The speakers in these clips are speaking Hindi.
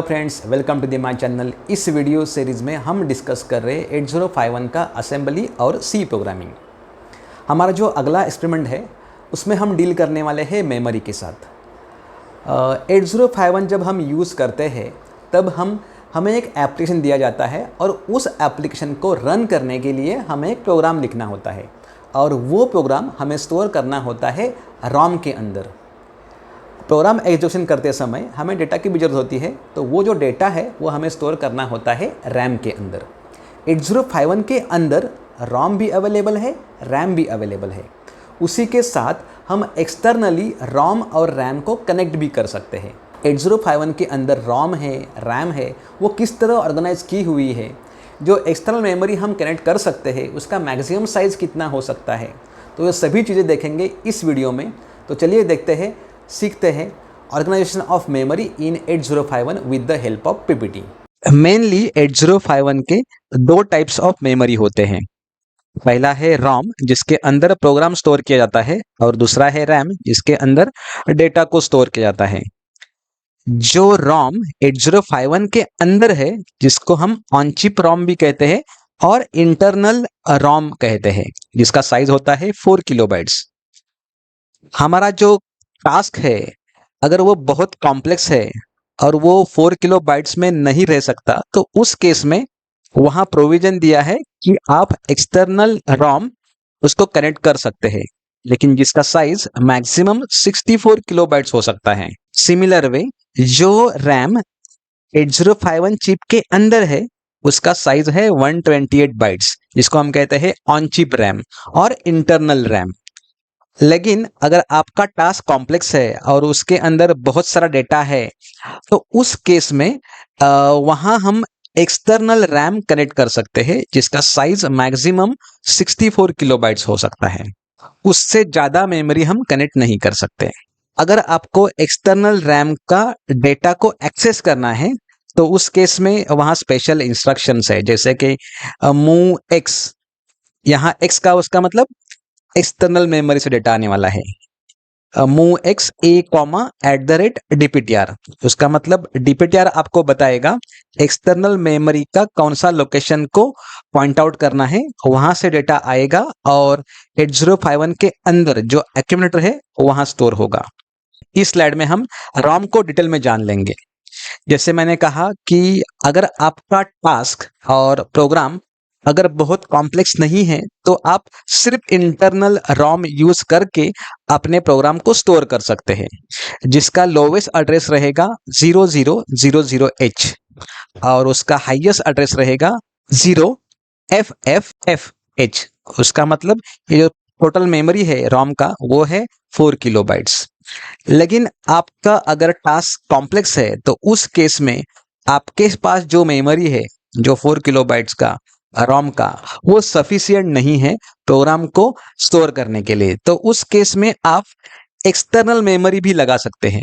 Friends, welcome to the my channel. इस वीडियो सीरीज़ में हम डिस्कस कर रहे हैं 8051 का असेंबली और सी प्रोग्रामिंग। हमारा जो अगला एक्सपेरिमेंट है उसमें हम डील करने वाले हैं मेमोरी के साथ। 8051 जब हम यूज़ करते हैं तब हमें एक एप्लीकेशन दिया जाता है और उस एप्लीकेशन को रन करने के लिए हमें एक प्रोग्राम लिखना होता है और वो प्रोग्राम हमें स्टोर करना होता है रॉम के अंदर। प्रोग्राम एग्जीक्यूशन करते समय हमें डेटा की भी ज़रूरत होती है, तो वो जो डेटा है वो हमें स्टोर करना होता है रैम के अंदर। 8051 के अंदर रॉम भी अवेलेबल है, रैम भी अवेलेबल है। उसी के साथ हम एक्सटर्नली रॉम और रैम को कनेक्ट भी कर सकते हैं। 8051 के अंदर रॉम है, रैम है, वो किस तरह ऑर्गेनाइज की हुई है, जो एक्सटर्नल मेमोरी हम कनेक्ट कर सकते हैं उसका मैक्सिमम साइज़ कितना हो सकता है, तो ये सभी चीज़ें देखेंगे इस वीडियो में। तो चलिए देखते हैं, सीखते हैं organisation of memory in 8051 with the help of PPT. Mainly 8051 के दो टाइप्स ऑफ मेमोरी होते हैं। पहला है रॉम जिसके अंदर प्रोग्राम स्टोर किया जाता है और दूसरा है रैम जिसके अंदर डेटा को स्टोर किया जाता है। जो रॉम 8051 के अंदर है जिसको हम ऑन चिप रॉम भी कहते हैं और इंटरनल रॉम कहते हैं, जिसका साइज होता है 4 किलोबाइट्स। हमारा जो टास्क है अगर वो बहुत कॉम्प्लेक्स है और वो 4 किलोबाइट्स में नहीं रह सकता, तो उस केस में वहां प्रोविजन दिया है कि आप एक्सटर्नल रॉम उसको कनेक्ट कर सकते हैं, लेकिन जिसका साइज मैक्सिमम 64 किलोबाइट्स हो सकता है। सिमिलर वे जो रैम 8051 चिप के अंदर है उसका साइज है 128 बाइट्स, जिसको हम कहते हैं ऑन चिप रैम और इंटरनल रैम। लेकिन अगर आपका टास्क कॉम्प्लेक्स है और उसके अंदर बहुत सारा डेटा है, तो उस केस में वहां हम एक्सटर्नल रैम कनेक्ट कर सकते हैं जिसका साइज मैक्सिमम 64 किलोबाइट्स हो सकता है। उससे ज़्यादा मेमोरी हम कनेक्ट नहीं कर सकते। अगर आपको एक्सटर्नल रैम का डेटा को एक्सेस करना है तो उस केस में वहाँ स्पेशल इंस्ट्रक्शंस है, जैसे कि मूव एक्स। यहाँ एक्स का उसका मतलब एक्सटर्नल मेमोरी से डेटा आने वाला है। मूव एक्स a,@dptr, उसका मतलब dptr आपको बताएगा एक्सटर्नल मेमोरी का कौन सा लोकेशन को पॉइंट आउट करना है, वहां से डेटा आएगा और 8051 के अंदर जो एक्यूमुलेटर है वहां स्टोर होगा। इस स्लाइड में हम रॉम को डिटेल में जान लेंगे। जैसे मैंने कहा कि अगर आपका टास्क और प्रोग्राम अगर बहुत कॉम्प्लेक्स नहीं है तो आप सिर्फ इंटरनल रॉम यूज करके अपने प्रोग्राम को स्टोर कर सकते हैं, जिसका लोवेस्ट एड्रेस रहेगा 0000H और उसका हाईएस्ट एड्रेस रहेगा 0FFFH। उसका मतलब ये जो टोटल मेमोरी है रॉम का वो है 4 किलोबाइट्स। लेकिन आपका अगर टास्क कॉम्प्लेक्स है तो उस केस में आपके पास जो मेमोरी है, जो 4 किलोबाइट्स का रॉम का, वो सफिशिएंट नहीं है प्रोग्राम को स्टोर करने के लिए। तो उस केस में आप एक्सटर्नल मेमोरी भी लगा सकते हैं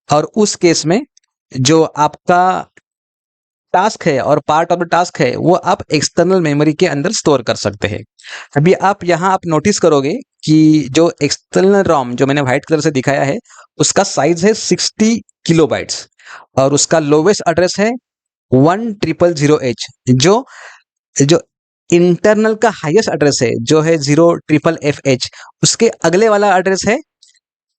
और उस केस में जो आपका टास्क है और पार्ट ऑफ द टास्क है वो आप एक्सटर्नल मेमोरी के अंदर स्टोर कर सकते हैं। अभी आप यहाँ आप नोटिस करोगे कि जो एक्सटर्नल रॉम जो मैंने व्हाइट कलर से दिखाया है उसका साइज है 60 किलोबाइट्स और उसका लोवेस्ट एड्रेस है 1000H। जो इंटरनल का हाईएस्ट एड्रेस है जो है 0FFH, उसके अगले वाला एड्रेस है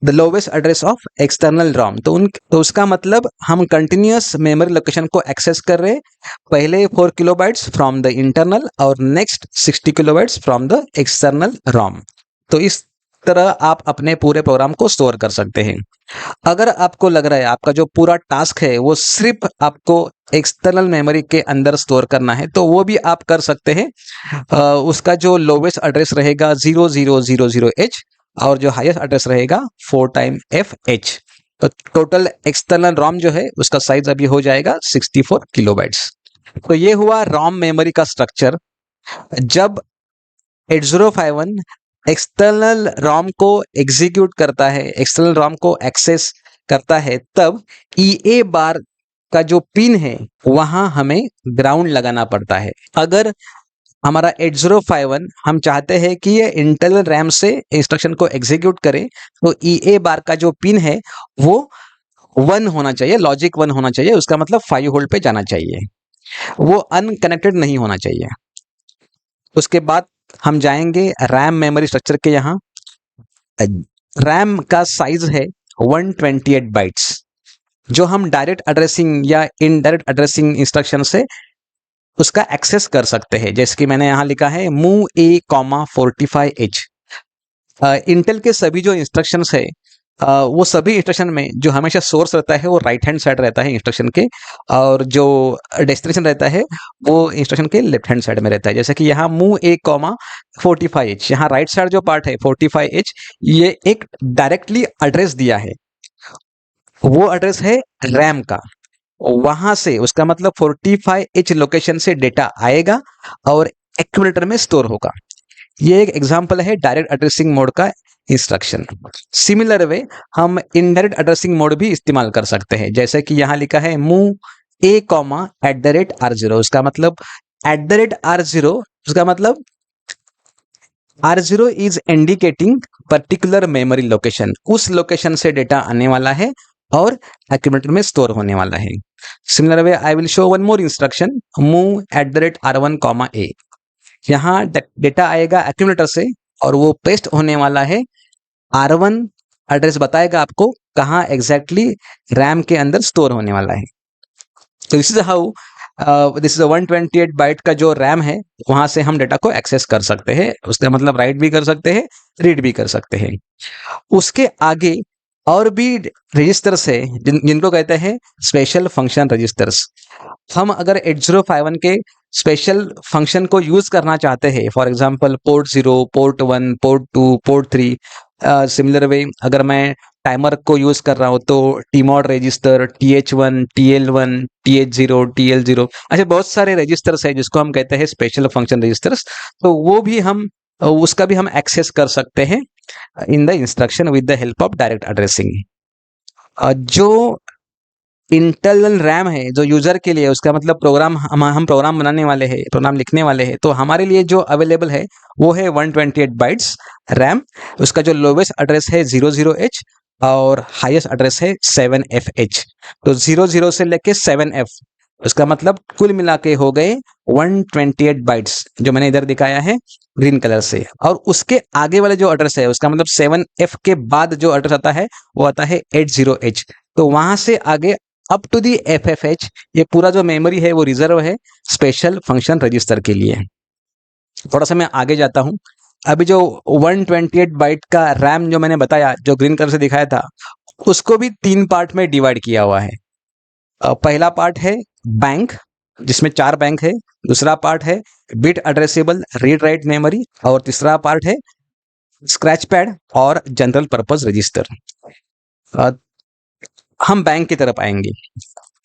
the lowest address of external ROM. तो उसका मतलब हम कंटिन्यूअस मेमोरी लोकेशन को एक्सेस कर रहे हैं, पहले 4 किलोबाइट्स फ्रॉम द इंटरनल और next 60 kilobytes from the external ROM. तो इस तरह आप अपने पूरे प्रोग्राम को स्टोर कर सकते हैं। अगर आपको लग रहा है आपका जो पूरा टास्क है वो सिर्फ आपको एक्सटर्नल मेमोरी के अंदर स्टोर करना है, तो वो भी आप कर सकते हैं। उसका जो लोवेस्ट एड्रेस रहेगा 0000H और जो हाईएस्ट एड्रेस रहेगा 4FH। तो टोटल एक्सटर्नल रॉम जो है उसका साइज अभी हो जाएगा 64 किलोबाइट्स। तो ये हुआ रॉम मेमोरी का स्ट्रक्चर। जब 8051 एक्सटर्नल रॉम को एग्जीक्यूट करता है, एक्सटर्नल रॉम को एक्सेस करता है, तब EA बार का जो पिन है वहां हमें ग्राउंड लगाना पड़ता है। अगर हमारा 8051 हम चाहते हैं कि ये इंटरनल रैम से इंस्ट्रक्शन को एग्जीक्यूट करे, तो EA बार का जो पिन है वो 1 होना चाहिए, लॉजिक 1 होना चाहिए, उसका मतलब 5 होल्ड पे जाना चाहिए, वो अनकनेक्टेड नहीं होना चाहिए। उसके बाद हम जाएंगे रैम मेमोरी स्ट्रक्चर के यहाँ। रैम का साइज है 128 बाइट्स, जो हम डायरेक्ट एड्रेसिंग या इनडायरेक्ट एड्रेसिंग इंस्ट्रक्शन से उसका एक्सेस कर सकते हैं। जैसे कि मैंने यहाँ लिखा है मूव ए कॉमा 45H। इंटेल के सभी जो इंस्ट्रक्शंस है, वो सभी इंस्ट्रक्शन में जो हमेशा सोर्स रहता है वो राइट हैंड साइड रहता है इंस्ट्रक्शन के, और जो डेस्टिनेशन रहता है वो इंस्ट्रक्शन के लेफ्ट हैंड साइड में रहता है। जैसे कि यहाँ मूव ए कॉमा 45H, यहाँ राइट साइड जो पार्ट है 45H, ये एक डायरेक्टली एड्रेस दिया है, वो एड्रेस है रैम का। वहां से उसका मतलब 45H लोकेशन से डेटा आएगा और एक्यूमुलेटर में स्टोर होगा। ये एक एग्जांपल है डायरेक्ट एड्रेसिंग मोड का इंस्ट्रक्शन। सिमिलर वे हम इनडायरेक्ट एड्रेसिंग मोड भी इस्तेमाल कर सकते हैं। जैसे कि यहाँ लिखा है मूव ए कॉमा @R0, उसका मतलब @R0, उसका मतलब R0 is indicating particular memory location, उस लोकेशन से डेटा आने वाला है और एक्यूमुलेटर में स्टोर होने वाला है। Similar way I will show one more instruction, move @R1 comma A। यहाँ डेटा आएगा एक्यूमुलेटर से और वो पेस्ट होने वाला है R1, एड्रेस बताएगा आपको कहाँ एग्जैक्टली रैम के अंदर स्टोर होने वाला है। तो this is how, this is 128 byte का जो रैम है, वहां से हम डेटा को एक्सेस कर सकते हैं। उसका मतलब राइट भी कर सकते हैं, रीड भी कर सकते हैं। उसके आगे और भी रजिस्टर्स है जिनको कहते हैं स्पेशल फंक्शन रजिस्टर्स। हम अगर 8051 के स्पेशल फंक्शन को यूज करना चाहते हैं, for example port 0, port 1, port 2, port 3, similar way अगर मैं टाइमर को यूज कर रहा हूँ तो TMOD register, TH1, TL1, TH0, TL0, ऐसे बहुत सारे रजिस्टर्स है जिसको हम कहते हैं स्पेशल फंक्शन रजिस्टर्स। तो वो भी हम उसका भी हम एक्सेस कर सकते हैं in the instruction with the help of direct addressing. जो इंटरनल रैम है जो यूजर के लिए, उसका मतलब प्रोग्राम, हम प्रोग्राम बनाने वाले हैं, प्रोग्राम लिखने वाले हैं, तो हमारे लिए जो अवेलेबल है वो है 128 बाइट्स रैम। उसका जो लोवेस्ट एड्रेस है 00H और हाईएस्ट एड्रेस है 7FH। तो 00 से लेके 7F, उसका मतलब कुल मिला के हो गए 128 बाइट्स, जो मैंने इधर दिखाया है ग्रीन कलर से। और उसके आगे वाले जो एड्रेस है, उसका मतलब 7F के बाद जो एड्रेस आता है वो आता है 80H। तो वहां से आगे अप टू दी FFH, ये पूरा जो मेमोरी है वो रिजर्व है स्पेशल फंक्शन रजिस्टर के लिए। थोड़ा सा मैं आगे जाता हूं। अभी जो 128 बाइट का रैम जो मैंने बताया, जो ग्रीन कलर से दिखाया था, उसको भी 3 पार्ट में डिवाइड किया हुआ है। पहला पार्ट है बैंक, जिसमें 4 बैंक है। दूसरा पार्ट है bit addressable read write memory, और तीसरा पार्ट है स्क्रैच पैड और जनरल पर्पस रजिस्टर। हम बैंक की तरफ आएंगे।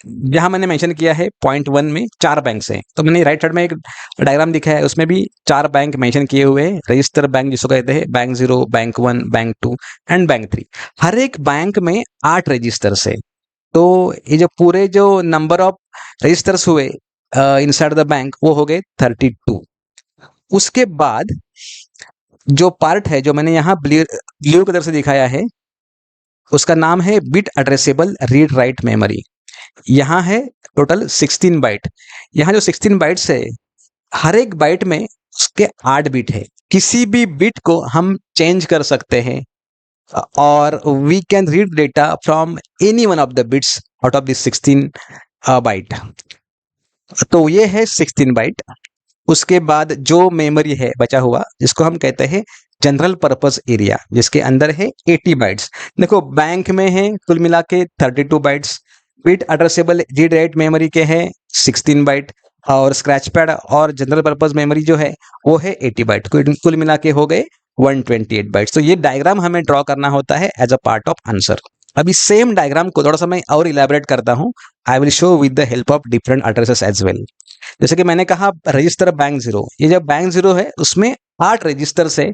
जहां मैंने मेंशन किया है पॉइंट 1 में 4 बैंक हैं, तो मैंने राइट साइड में एक डायग्राम दिखाया है, उसमें भी 4 बैंक मेंशन किए हुए हैं। रजिस्टर बैंक जिसको कहते हैं bank 0, bank 1, bank 2 and bank 3। हर एक बैंक में 8 रजिस्टर्स है। तो ये जो पूरे जो नंबर ऑफ रजिस्टर्स हुए इनसाइड द बैंक, वो हो गए 32। उसके बाद जो पार्ट है जो मैंने यहाँ ब्लू कलर से दिखाया है, उसका नाम है bit addressable read write memory. यहाँ है टोटल 16 बाइट। यहाँ जो 16 बाइट्स है, हर एक बाइट में उसके 8 बिट है। किसी भी बिट को हम चेंज कर सकते हैं और we can read data from any one of the bits out of this 16 byte. तो ये है 16 बाइट। उसके बाद जो मेमोरी है बचा हुआ, जिसको हम कहते हैं जनरल पर्पस एरिया, जिसके अंदर है 80 बाइट्स। देखो बैंक में है कुल मिला के 32 bytes, bit addressable read write memory के हैं 16 बाइट, और स्क्रैच पैड और जनरल पर्पस मेमोरी जो है वो है 80 बाइट। कुल मिला के हो गए 128 बाइट्स। तो ये डायग्राम हमें ड्रॉ करना होता है as a part of answer. अभी सेम डायग्राम को थोड़ा सा मैं और इलेबोरेट करता हूँ। I will show with the help of different addresses as well. जैसे कि मैंने कहा रजिस्टर बैंक 0, ये जो बैंक 0 है उसमें 8 रजिस्टर्स है।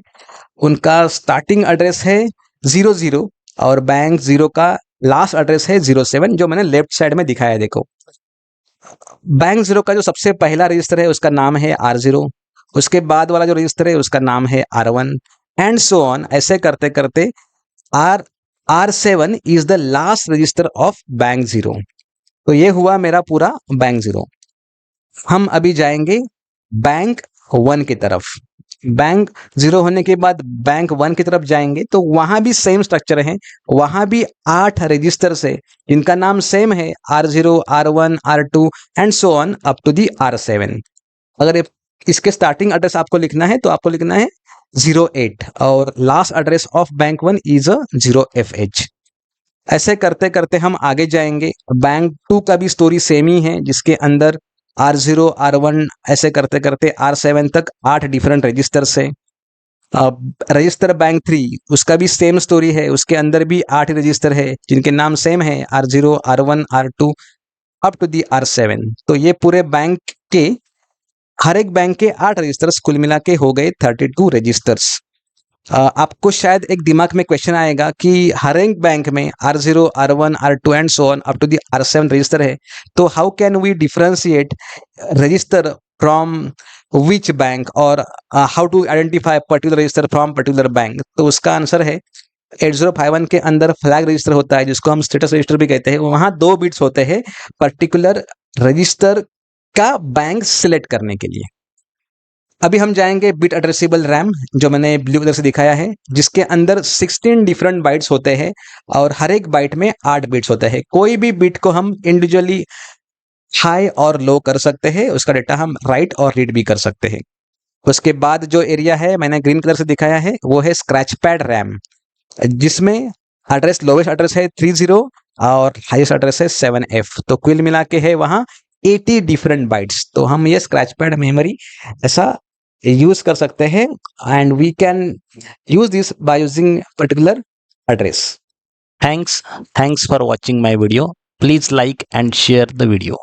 उनका स्टार्टिंग एड्रेस है 00 और बैंक 0 का लास्ट एड्रेस है 07, जो मैंने लेफ्ट साइड में दिखाया है। देखो बैंक 0 का जो सबसे पहला रजिस्टर है उसका नाम है R0, उसके बाद वाला जो रजिस्टर है उसका नाम है R1 एंड सो ऑन। ऐसे करते करते R7 is the last register of bank zero. तो ये हुआ मेरा पूरा बैंक जीरो। हम अभी जाएंगे बैंक वन की तरफ। बैंक जीरो होने के बाद बैंक वन की तरफ जाएंगे तो वहां भी सेम स्ट्रक्चर है, वहां भी 8 रजिस्टर्स है जिनका नाम सेम है, R0, R1, R2 and so on up to the R7। अगर इसके स्टार्टिंग एड्रेस आपको लिखना है तो आपको लिखना है 08 और last address of bank one is 0FH। ऐसे करते करते हम आगे जाएंगे। बैंक टू का भी स्टोरी सेम ही है, जिसके अंदर R0, R1 ऐसे करते करते R7 तक 8 डिफरेंट रजिस्टर्स है। अब रजिस्टर बैंक थ्री, उसका भी सेम स्टोरी है, उसके अंदर भी 8 रजिस्टर है जिनके नाम सेम है, R0, R1, R2 up to the R7। तो ये पूरे बैंक के, हर एक बैंक के 8 रजिस्टर्स कुल मिला के हो गए 32 रजिस्टर्स। आपको शायद एक दिमाग में क्वेश्चन आएगा कि हर एक बैंक में R0, R1, R2 and so on up to the R7 register है, तो how can we differentiate register from which bank, और how to identify particular register from particular bank. तो उसका आंसर है 8051 के अंदर फ्लैग रजिस्टर होता है जिसको हम स्टेटस रजिस्टर भी कहते हैं। वहां 2 बिट्स होते हैं पर्टिकुलर रजिस्टर का बैंक सिलेक्ट करने के लिए। अभी हम जाएंगे बिट एड्रेसेबल रैम, जो मैंने ब्लू कलर से दिखाया है, जिसके अंदर 16 डिफरेंट बाइट्स होते हैं और हर एक बाइट में 8 बिट्स होते हैं। कोई भी बिट को हम इंडिविजुअली हाई और लो कर सकते हैं, उसका डेटा हम राइट और रीड भी कर सकते हैं। उसके बाद जो एरिया है मैंने ग्रीन कलर से दिखाया है वो है स्क्रैच पैड रैम, जिसमें एड्रेस, लोवेस्ट एड्रेस है 30 और हाईएस्ट एड्रेस है 7F। तो कुल मिला के है वहां 80 डिफरेंट बाइट्स। तो हम ये स्क्रैच पैड मेमोरी ऐसा यूज कर सकते हैं and we can use this by using particular address. Thanks for watching my video. Please like and share the video.